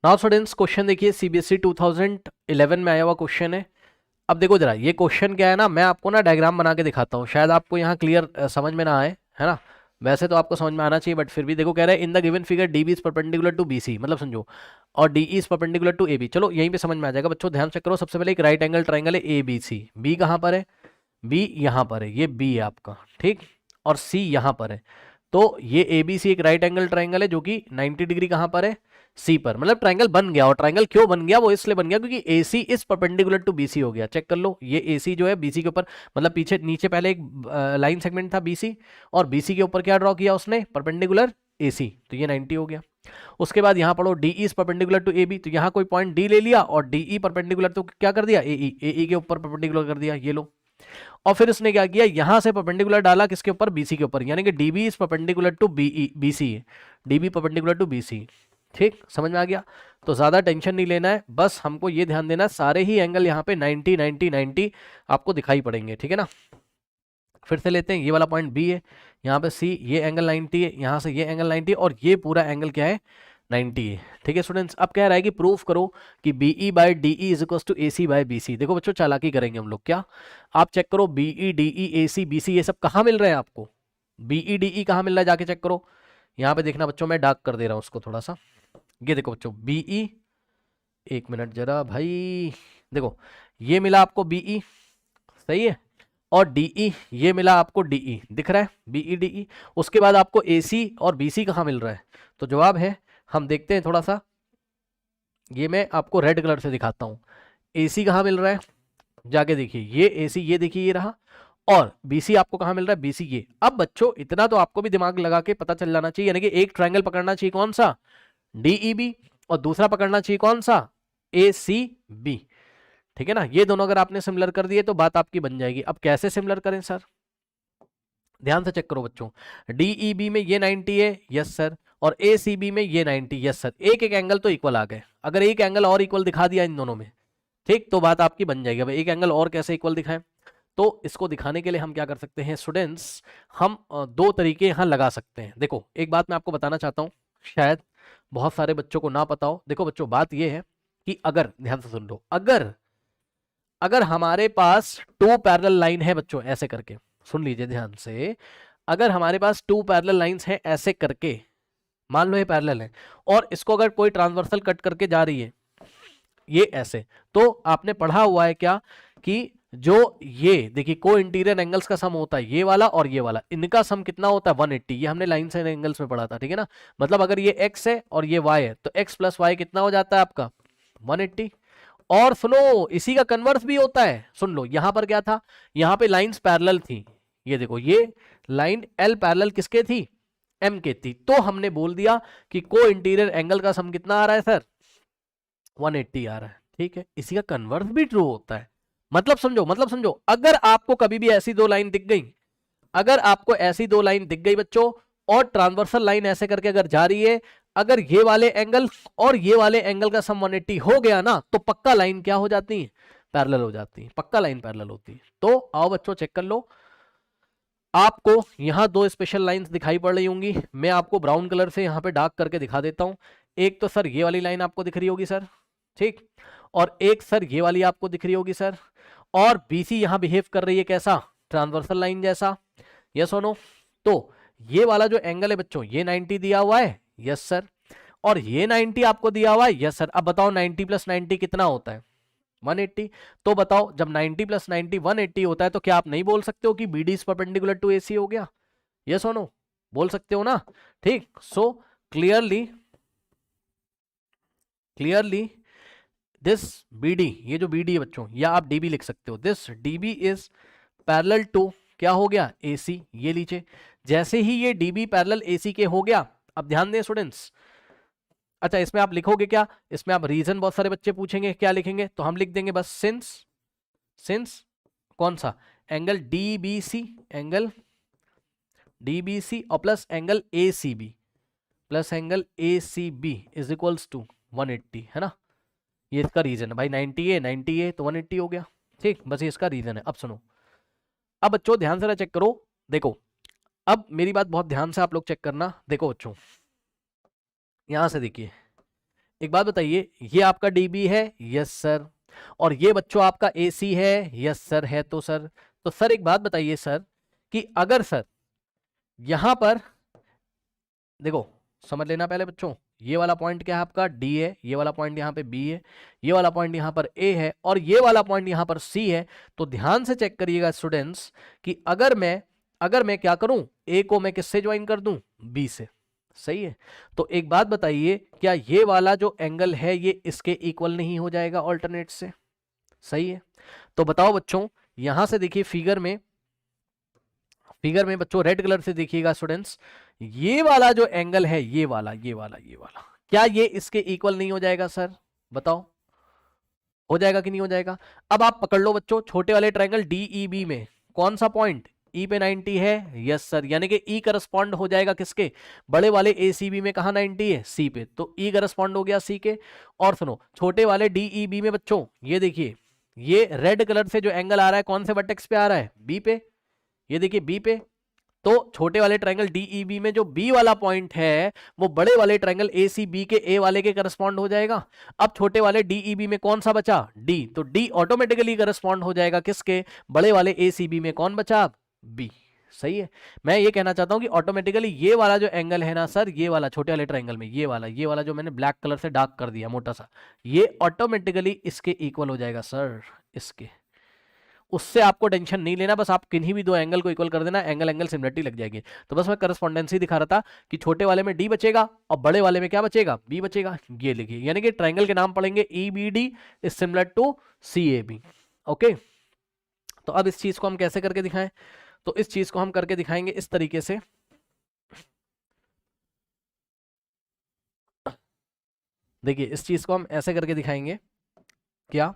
Now students question देखिए, CBSE 2011 में आया हुआ क्वेश्चन है। अब देखो जरा ये क्वेश्चन क्या है ना, मैं आपको ना डायग्राम बना के दिखाता हूँ, शायद आपको यहाँ क्लियर समझ में ना आए, है ना। वैसे तो आपको समझ में आना चाहिए, बट फिर भी देखो कह रहा है in the given figure D B is perpendicular to B C, मतलब समझो, और D is perpendicular to A B. चलो यहीं पे समझ में आ जाएगा बच्चों, ध्यान चेक करो। सबसे पहले एक राइट एंगल ट्राइंगल है ए बी सी, बी कहाँ पर है, बी यहाँ पर है, ये बी है आपका, ठीक, और सी यहाँ पर है। तो ये ए बी सी एक राइट एंगल ट्राइंगल है जो कि 90 डिग्री कहाँ पर है, सी पर, मतलब ट्राइंगल बन गया। और ट्राइंगल क्यों बन गया, वो इसलिए बन गया क्योंकि A C is perpendicular to B C हो गया। चेक कर लो, ये ए सी जो है बी सी के ऊपर, मतलब पीछे नीचे पहले एक लाइन सेगमेंट था बी सी, और बी सी के ऊपर क्या ड्रॉ किया उसने, परपेंडिकुलर ए सी, तो ये 90 हो गया। उसके बाद यहाँ पढ़ो D is perpendicular to A B, तो यहाँ कोई पॉइंट डी ले लिया और डी ई परपेंडिकुलर तो क्या कर दिया, ए ई के ऊपर परपेंडिकुलर कर दिया, ये लो। और फिर उसने क्या किया, यहां से परपेंडिकुलर डाला किसके ऊपर, बीसी के ऊपर, यानी कि DB is perpendicular to BC, DB perpendicular to BC. ठीक, समझ में आ गया। तो ज्यादा टेंशन नहीं लेना है, बस हमको ये ध्यान देना है सारे ही एंगल यहाँ पे 90 90 90 आपको दिखाई पड़ेंगे, ठीक है ना। फिर से लेते हैं, ये वाला पॉइंट बी है, यहाँ पे सी, ये एंगल 90 है, यहाँ से ये एंगल 90 है, और ये पूरा एंगल क्या है, 90 है। ठीक है स्टूडेंट्स, अब कह रहा है कि प्रूफ करो कि BE by D E is equal to A C by B C. देखो बच्चों चालाकी करेंगे हम लोग, क्या आप चेक करो, BE D E A C B C ये सब कहाँ मिल रहे हैं आपको, बीई डी ई कहाँ मिल रहा है जाके चेक करो। यहाँ पे देखना बच्चों, मैं डार्क कर दे रहा हूँ उसको थोड़ा सा। ये देखो बच्चों बीई, एक मिनट जरा भाई, देखो ये मिला आपको बीई, सही है, और डीई ये मिला आपको डीई, दिख रहा है बीई डीई। उसके बाद आपको एसी और बीसी कहाँ मिल रहा है, तो जवाब है, हम देखते हैं थोड़ा सा, ये मैं आपको रेड कलर से दिखाता हूँ। एसी कहाँ मिल रहा है, जाके देखिए, ये एसी ये देखिए ये रहा, और बीसी आपको कहाँ मिल रहा है, बीसी ये। अब बच्चों इतना तो आपको भी दिमाग लगा के पता चल जाना चाहिए, यानी कि एक ट्रायंगल पकड़ना चाहिए कौन सा, डीईबी, और दूसरा पकड़ना चाहिए कौन सा, ए सी बी। ठीक है ना, ये दोनों अगर आपने सिमिलर कर दिए तो बात आपकी बन जाएगी। अब कैसे सिमिलर करें सर, ध्यान से चेक करो बच्चों, डीईबी में ये 90 है, यस सर, और एसीबी में ये 90, यस सर। एक एक एंगल तो इक्वल आ गए, अगर एक एंगल और इक्वल दिखा दिया इन दोनों में, ठीक, तो बात आपकी बन जाएगी। अब एक एंगल और कैसे इक्वल दिखाएं, तो इसको दिखाने के लिए हम क्या कर सकते हैं स्टूडेंट्स, हम दो तरीके यहां लगा सकते हैं। देखो एक बात मैं आपको बताना चाहता हूं, शायद बहुत सारे बच्चों को ना पता हो। देखो बच्चों बात यह है कि अगर, ध्यान से सुन लो, अगर अगर हमारे पास टू पैरेलल लाइन है बच्चों, ऐसे करके सुन लीजिए ध्यान से, अगर हमारे पास टू पैरेलल लाइंस हैं ऐसे करके, मान लो ये पैरेलल है, और इसको अगर कोई ट्रांसवर्सल कट करके जा रही है ये ऐसे, तो आपने पढ़ा हुआ है क्या कि जो ये देखिए को इंटीरियर एंगल्स का सम होता है, ये वाला और ये वाला, इनका सम कितना होता है 180। ये हमने लाइन्स एंड एंगल्स में पढ़ा था, ठीक है ना। मतलब अगर ये x है और ये y है, तो x प्लस वाई कितना हो जाता है आपका 180। और सुनो इसी का कन्वर्स भी होता है, सुन लो, यहां पर क्या था, यहां पे लाइंस पैरेलल थी, ये देखो ये लाइन L पैरेलल किसके थी, M के थी, तो हमने बोल दिया कि को इंटीरियर एंगल का सम कितना आ रहा है सर, 180 आ रहा है। ठीक है, इसी का कन्वर्स भी ट्रू होता है। मतलब समझो, अगर आपको कभी भी ऐसी दो लाइन दिख गई, अगर आपको ऐसी दो लाइन दिख गई बच्चों, और ट्रांसवर्सल लाइन ऐसे करके अगर जा रही है, अगर ये वाले एंगल और ये वाले एंगल का सम 180 हो गया ना, तो पक्का लाइन क्या हो जाती है, पैरेलल हो जाती है, पक्का लाइन पैरेलल होती है। तो आओ बच्चों चेक कर लो, आपको यहां दो स्पेशल लाइंस दिखाई पड़ रही होंगी, मैं आपको ब्राउन कलर से यहां पे डार्क करके दिखा देता हूं। एक तो सर ये वाली लाइन आपको दिख रही होगी सर, ठीक, और एक सर ये वाली आपको दिख रही होगी सर, और बीसी यहां बिहेव कर रही है कैसा, ट्रांसवर्सल लाइन जैसा, यस और नो। तो ये वाला जो एंगल है बच्चों, ये 90 दिया हुआ है, यस सर, और ये 90 आपको दिया हुआ है, यस सर। अब बताओ 90 प्लस 90 कितना होता है, 180। तो बताओ जब 90 प्लस 90 180 होता है, तो क्या आप नहीं बोल सकते हो कि B D is perpendicular to A C हो गया, यस और नो, बोल सकते हो ना। ठीक, सो क्लियरली दिस BD, ये जो BD है बच्चों, या आप DB लिख सकते हो, this DB is parallel to क्या हो गया AC, ये लीजिए। जैसे ही ये DB पैरेलल AC के हो गया, अब ध्यान दें स्टूडेंट्स, अच्छा इसमें आप लिखोगे क्या, इसमें आप रीजन, बहुत सारे बच्चे पूछेंगे क्या लिखेंगे, तो हम लिख देंगे बस सिंस कौन सा, एंगल DBC और plus angle ACB is equals to 180, है ना। ये इसका रीजन है भाई, 90 है तो 180 हो गया। ठीक, बस ये इसका रीजन है। अब सुनो, अब बच्चों ध्यान से चेक करो, देखो अब मेरी बात बहुत ध्यान से आप लोग चेक करना। देखो बच्चों यहां से देखिए, एक बात बताइए, ये आपका डीबी है, यस सर, और ये बच्चों आपका एसी है, यस सर है। तो सर एक बात बताइए सर, कि अगर सर यहां पर देखो, समझ लेना पहले बच्चों, ये वाला पॉइंट क्या है आपका, डी है, ये वाला पॉइंट यहाँ पे बी है, ये वाला पॉइंट यहाँ पर ए है, और ये वाला पॉइंट यहाँ पर सी है। तो ध्यान से चेक करिएगा स्टूडेंट्स, कि अगर मैं क्या करूं, ए को मैं किससे ज्वाइन कर दूं, बी से। सही है। तो एक बात बताइए, क्या ये वाला जो एंगल है ये इसके इक्वल नहीं हो जाएगा ऑल्टरनेट से? सही है। तो बताओ बच्चों, यहां से देखिए फिगर में बच्चों रेड कलर से देखिएगा स्टूडेंट्स, ये वाला जो एंगल है, ये वाला, क्या ये इसके इक्वल नहीं हो जाएगा सर? बताओ, हो जाएगा कि नहीं हो जाएगा? अब आप पकड़ लो बच्चों, छोटे वाले ट्रायंगल डीईबी में कौन सा पॉइंट, ई पे 90 है, यस सर, यानी कि ई करस्पॉन्ड हो जाएगा किसके, बड़े वाले एसीबी में, कहा 90 है, सी पे, तो ई करस्पॉन्ड हो गया सी के। और सुनो, छोटे वाले डीईबी में बच्चों, ये देखिए, ये रेड कलर से जो एंगल आ रहा है कौन से वर्टेक्स पे आ रहा है, बी पे, ये देखिए बी पे। तो छोटे वाले ट्रायंगल डीईबी में जो बी वाला पॉइंट है वो बड़े वाले ट्रायंगल एसीबी के ए वाले के करस्पॉन्ड हो जाएगा। अब छोटे वाले डीईबी में कौन सा बचा, डी, तो डी ऑटोमेटिकली करस्पॉन्ड हो जाएगा किसके, बड़े वाले एसीबी में, कौन बचा, बी। सही है। मैं ये कहना चाहता हूं कि ऑटोमेटिकली ये वाला जो एंगल है ना सर, ये वाला छोटे वाले ट्रायंगल में, ये वाला जो मैंने ब्लैक कलर से डार्क कर दिया मोटा सा, ये ऑटोमेटिकली इसके इक्वल हो जाएगा सर, इसके। उससे आपको टेंशन नहीं लेना, बस आप किन्हीं भी दो एंगल को इक्वल कर देना, एंगल सिमिलरिटी लग जाएगी। तो बस मैं करस्पॉन्डेंसी दिखा रहा था कि छोटे वाले में डी बचेगा और बड़े वाले में क्या बचेगा, बी बचेगा। ये लिखिए, यानी कि ट्रायंगल के नाम पढ़ेंगे E B D is similar to C A B. Okay, तो अब इस चीज को हम कैसे करके दिखाएं, तो इस चीज को हम करके दिखाएंगे इस तरीके से। देखिए, इस चीज को हम ऐसे करके दिखाएंगे, क्या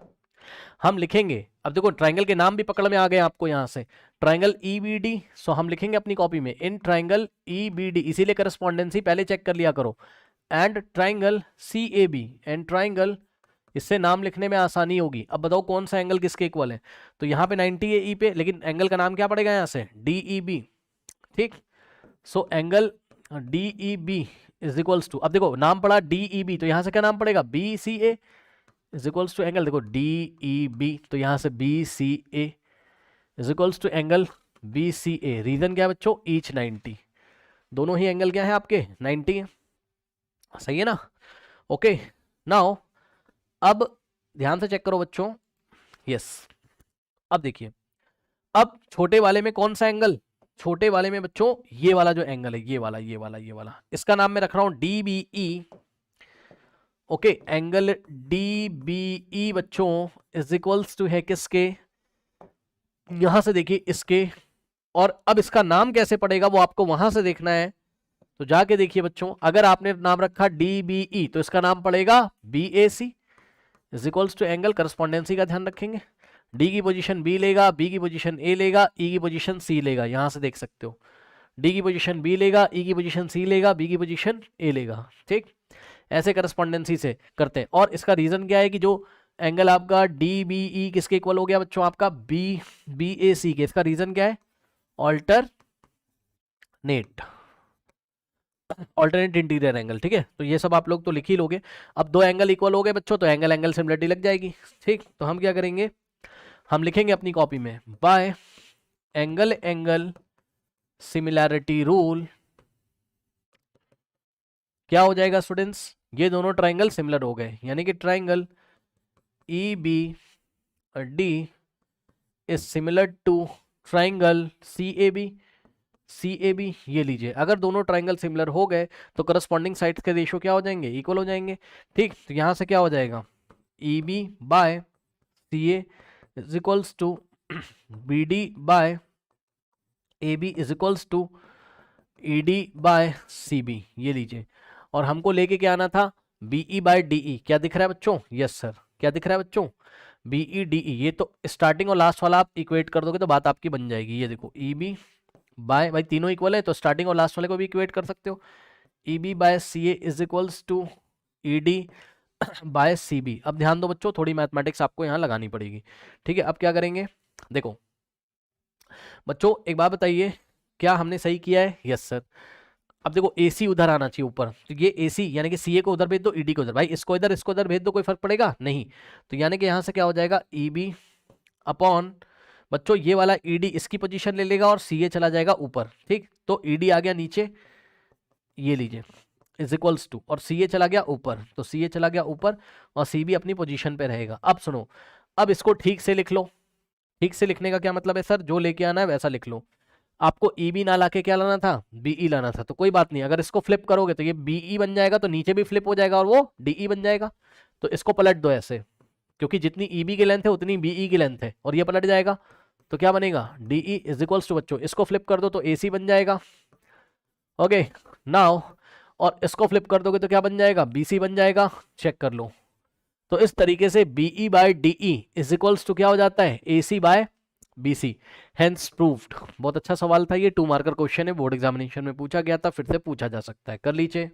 हम लिखेंगे, अब देखो ट्रायंगल के नाम भी पकड़ में आ गए आपको यहां से, ट्रायंगल ईबीडी, सो हम लिखेंगे अपनी कॉपी में इन ट्रायंगल ईबीडी, इसीलिए करस्पॉन्डेंसी पहले चेक कर लिया करो, and triangle CAB, and triangle, इससे नाम लिखने में आसानी होगी। अब बताओ कौन सा एंगल किसके इक्वल है, तो यहाँ पे 90 है ई पे, लेकिन एंगल का नाम क्या पड़ेगा यहाँ से, डीईबी। ठीक, so angle DEB is equals to, अब देखो नाम पड़ा डीईबी, तो यहाँ से क्या नाम पड़ेगा, B C A is equals to angle, देखो डी ई बी, तो यहां से B C A is equals to angle B C A. Reason क्या है बच्चों, ईच 90, दोनों ही एंगल क्या है आपके 90 है। सही है ना? ओके, नाउ अब ध्यान से चेक करो बच्चों, यस, अब देखिए, अब छोटे वाले में कौन सा एंगल, छोटे वाले में बच्चों ये वाला जो एंगल है, ये वाला, इसका नाम मैं रख रहा हूं D B E. Okay, angle D B E बच्चों इज इक्वल्स टू है किसके, यहां से देखिए इसके, और अब इसका नाम कैसे पड़ेगा वो आपको वहां से देखना है, तो जाके देखिए बच्चों, अगर आपने नाम रखा डी बी ई तो इसका नाम पड़ेगा B A C is equals to angle, correspondence का ध्यान रखेंगे, डी की पोजीशन बी लेगा, बी की पोजीशन ए लेगा, ई की पोजीशन सी लेगा, यहां से देख सकते हो, डी की पोजीशन बी लेगा, ई की पोजीशन सी लेगा, बी की पोजीशन ए लेगा। ठीक, ऐसे करस्पॉन्डेंसी से करते हैं। और इसका रीजन क्या है कि जो एंगल आपका डी बी ई किसके इक्वल हो गया बच्चों, आपका बी बी ए सी के, इसका रीजन क्या है, ऑल्टरनेट इंटीरियर एंगल। ठीक है, तो ये सब आप लोग तो लिख ही लोगे। अब दो एंगल इक्वल हो गए बच्चों, तो एंगल सिमिलरिटी लग जाएगी। ठीक, तो हम क्या करेंगे, हम लिखेंगे अपनी कॉपी में बाय एंगल सिमिलैरिटी रूल, क्या हो जाएगा स्टूडेंट्स, ये दोनों ट्रायंगल सिमिलर हो गए, यानी कि triangle E B D is similar to triangle C A B. ये लीजिए, अगर दोनों ट्रायंगल सिमिलर हो गए तो करस्पॉन्डिंग साइड्स के रेशियो क्या हो जाएंगे, इक्वल हो जाएंगे। ठीक, तो यहां से क्या हो जाएगा, E B by C A is equals to B D by A B is equals to E D by C B. ये लीजिए, और हमको लेके क्या आना था, बीई बाय डीई। क्या दिख रहा है बच्चों, यस सर, क्या दिख रहा है बच्चों, बीई डीई। ये तो स्टार्टिंग और लास्ट वाला आप इक्वेट कर दोगे तो बात आपकी बन जाएगी। ये देखो ई बी बाय, भाई तीनों इक्वल है तो स्टार्टिंग और लास्ट वाले को भी इक्वेट कर सकते हो, E B by C A is equals to E D by C B. अब ध्यान दो बच्चों, थोड़ी मैथमेटिक्स आपको यहाँ लगानी पड़ेगी। ठीक है, अब क्या करेंगे, देखो बच्चों एक बात बताइए, क्या हमने सही किया है, यस सर। अब देखो AC उधर आना चाहिए ऊपर, तो ये AC यानी कि CA को उधर भेज दो, ED को उधर, भाई इसको इधर भेज दो, कोई फर्क पड़ेगा नहीं। तो यानी कि यहाँ से क्या हो जाएगा, EB अपॉन बच्चों ये वाला ED इसकी पोजीशन ले लेगा और CA चला जाएगा ऊपर, ठीक। तो ED आ गया नीचे, ये लीजिए इज इक्वल्स टू, और CA चला गया ऊपर, तो CA चला गया ऊपर और CB अपनी पोजीशन पे रहेगा। अब सुनो, अब इसको ठीक से लिख लो। ठीक से लिखने का क्या मतलब है सर, जो लेके आना है वैसा लिख लो। आपको EB ना लाके क्या लाना था, BE लाना था, तो कोई बात नहीं, अगर इसको फ्लिप करोगे तो ये BE बन जाएगा, तो नीचे भी फ्लिप हो जाएगा और वो DE बन जाएगा। तो इसको पलट दो ऐसे, क्योंकि जितनी EB की लेंथ है उतनी BE की लेंथ है, और ये पलट जाएगा, तो क्या बनेगा, DE इज इक्वल्स टू, बच्चों इसको फ्लिप कर दो तो AC बन जाएगा। ओके नाउ, और इसको फ्लिप कर दोगे तो क्या बन जाएगा, BC बन जाएगा, चेक कर लो। तो इस तरीके से BE by DE is equals to क्या हो जाता है, AC by BC, hence proved. बहुत अच्छा सवाल था ये, 2 मार्कर क्वेश्चन है, बोर्ड एग्जामिनेशन में पूछा गया था, फिर से पूछा जा सकता है, कर लीजिए।